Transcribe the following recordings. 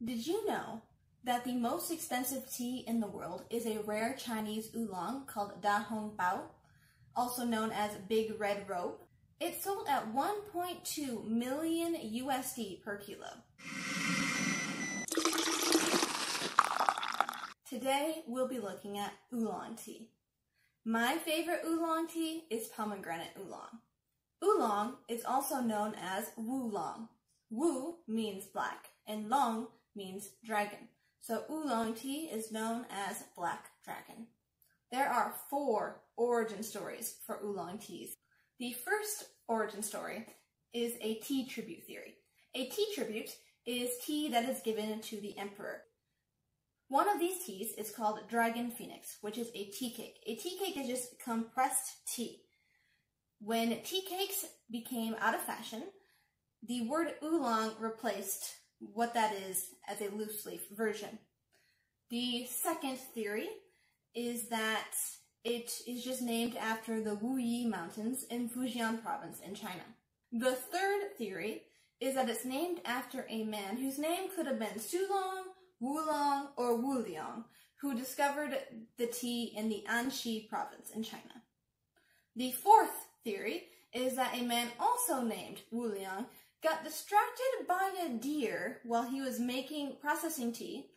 Did you know that the most expensive tea in the world is a rare Chinese oolong called Da Hong Bao, also known as Big Red Robe? It's sold at 1.2 million USD per kilo. Today we'll be looking at oolong tea. My favorite oolong tea is pomegranate oolong. Oolong is also known as Woolong. Wu means black and long means dragon. So oolong tea is known as black dragon. There are 4 origin stories for oolong teas. The first origin story is a tea tribute theory. A tea tribute is tea that is given to the emperor. One of these teas is called Dragon Phoenix, which is a tea cake. A tea cake is just compressed tea. When tea cakes became out of fashion, the word oolong replaced what that is as a loose leaf version. The second theory is that it is just named after the Wuyi Mountains in Fujian province in China. The third theory is that it's named after a man whose name could have been Sulong, Wulong, or Wuliang, who discovered the tea in the Anxi province in China. The fourth theory is that a man also named Wuliang got distracted by a deer while he was processing tea,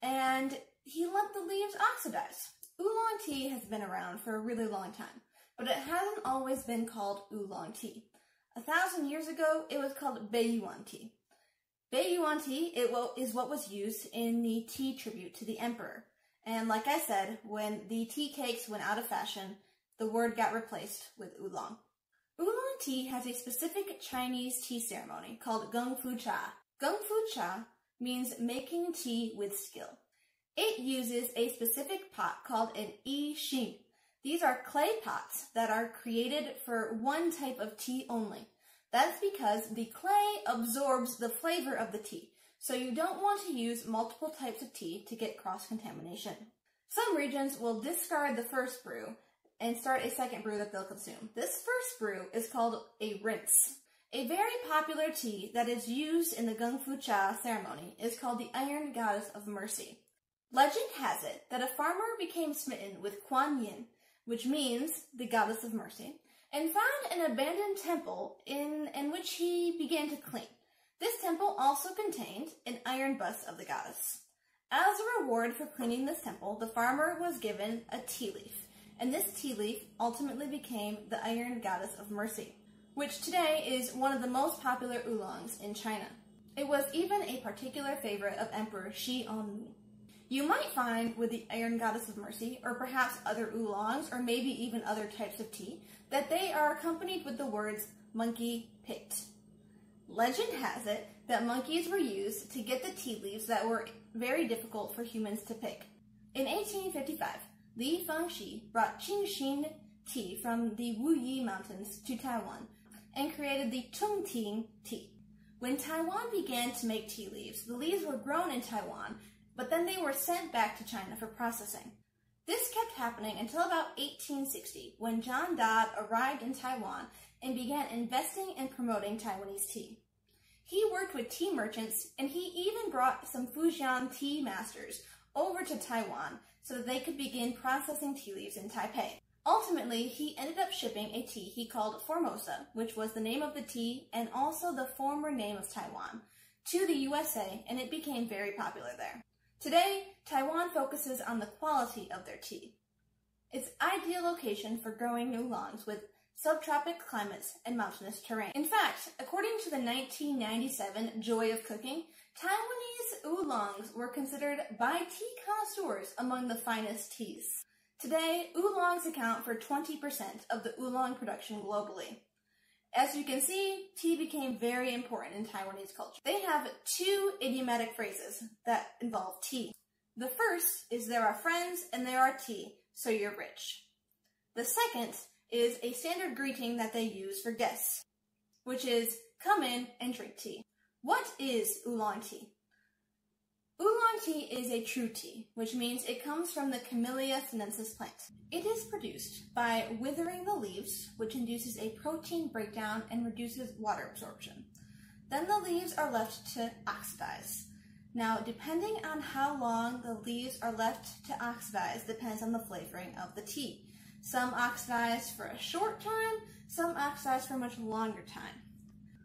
and he let the leaves oxidize. Oolong tea has been around for a really long time, but it hasn't always been called oolong tea. 1,000 years ago, it was called Beiyuan tea. Beiyuan tea is what was used in the tea tribute to the emperor. And like I said, when the tea cakes went out of fashion, the word got replaced with oolong. Oolong tea has a specific Chinese tea ceremony called Gong Fu Cha. Gong Fu Cha means making tea with skill. It uses a specific pot called an yi xin. These are clay pots that are created for one type of tea only. That's because the clay absorbs the flavor of the tea, so you don't want to use multiple types of tea to get cross-contamination. Some regions will discard the first brew and start a second brew that they'll consume. This first brew is called a rinse. A very popular tea that is used in the Gong Fu Cha ceremony is called the Iron Goddess of Mercy. Legend has it that a farmer became smitten with Kuan Yin, which means the Goddess of Mercy, and found an abandoned temple in which he began to clean. This temple also contained an iron bust of the goddess. As a reward for cleaning this temple, the farmer was given a tea leaf. And this tea leaf ultimately became the Iron Goddess of Mercy, which today is one of the most popular oolongs in China. It was even a particular favorite of Emperor Shi Onwu. You might find with the Iron Goddess of Mercy, or perhaps other oolongs, or maybe even other types of tea, that they are accompanied with the words monkey picked. Legend has it that monkeys were used to get the tea leaves that were very difficult for humans to pick. In 1855, Li Fangxi brought Qingxin tea from the Wuyi Mountains to Taiwan and created the Chongqing tea. When Taiwan began to make tea leaves, the leaves were grown in Taiwan, but then they were sent back to China for processing. This kept happening until about 1860, when John Dodd arrived in Taiwan and began investing and promoting Taiwanese tea. He worked with tea merchants, and he even brought some Fujian tea masters over to Taiwan so that they could begin processing tea leaves in Taipei. Ultimately, he ended up shipping a tea he called Formosa, which was the name of the tea and also the former name of Taiwan, to the USA, and it became very popular there. Today, Taiwan focuses on the quality of their tea. It's ideal location for growing oolongs with subtropic climates and mountainous terrain. In fact, according to the 1997 Joy of Cooking, Taiwanese oolongs were considered by tea connoisseurs among the finest teas. Today, oolongs account for 20% of the oolong production globally. As you can see, tea became very important in Taiwanese culture. They have 2 idiomatic phrases that involve tea. The first is there are friends and there are tea, so you're rich. The second is a standard greeting that they use for guests, which is come in and drink tea. What is oolong tea? Oolong tea is a true tea, which means it comes from the Camellia sinensis plant. It is produced by withering the leaves, which induces a protein breakdown and reduces water absorption. Then the leaves are left to oxidize. Now, depending on how long the leaves are left to oxidize depends on the flavoring of the tea. Some oxidize for a short time, some oxidize for a much longer time.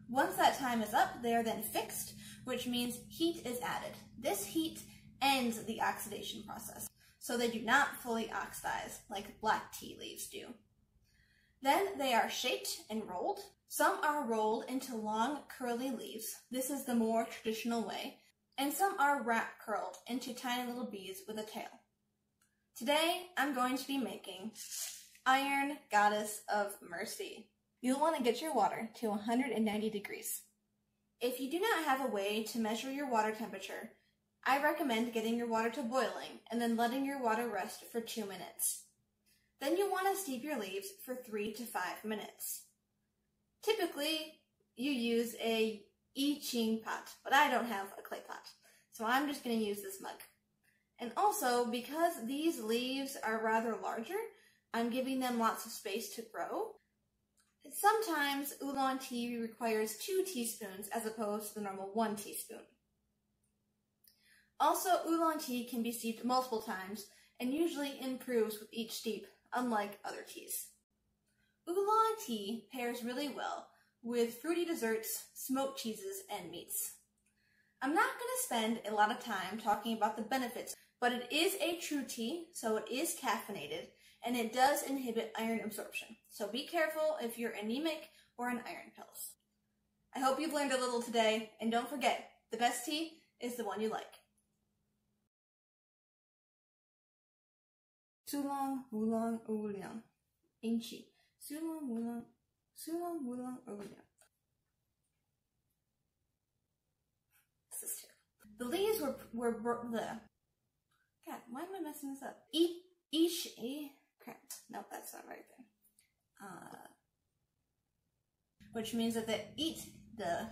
Once that time is up, they are then fixed, which means heat is added. This heat ends the oxidation process, so they do not fully oxidize like black tea leaves do. Then they are shaped and rolled. Some are rolled into long curly leaves. This is the more traditional way. And some are wrap curled into tiny little beads with a tail. Today, I'm going to be making Iron Goddess of Mercy. You'll want to get your water to 190 degrees. If you do not have a way to measure your water temperature, I recommend getting your water to boiling and then letting your water rest for 2 minutes. Then you'll want to steep your leaves for 3 to 5 minutes. Typically, you use a I Ching pot, but I don't have a clay pot, so I'm just going to use this mug. And also, because these leaves are rather larger, I'm giving them lots of space to grow. Sometimes oolong tea requires 2 teaspoons as opposed to the normal 1 teaspoon. Also, oolong tea can be steeped multiple times and usually improves with each steep, unlike other teas. Oolong tea pairs really well with fruity desserts, smoked cheeses, and meats. I'm not going to spend a lot of time talking about the benefits, but it is a true tea, so it is caffeinated, and it does inhibit iron absorption. So be careful if you're anemic or on iron pills. I hope you've learned a little today, and don't forget, the best tea is the one you like. Oolong Oolong Oolong Inchi. Oolong Oolong Oolong Oolong Oolong. This is terrible. The leaves were God, why am I messing this up? Crap. Nope, that's not right then. Which means that they eat the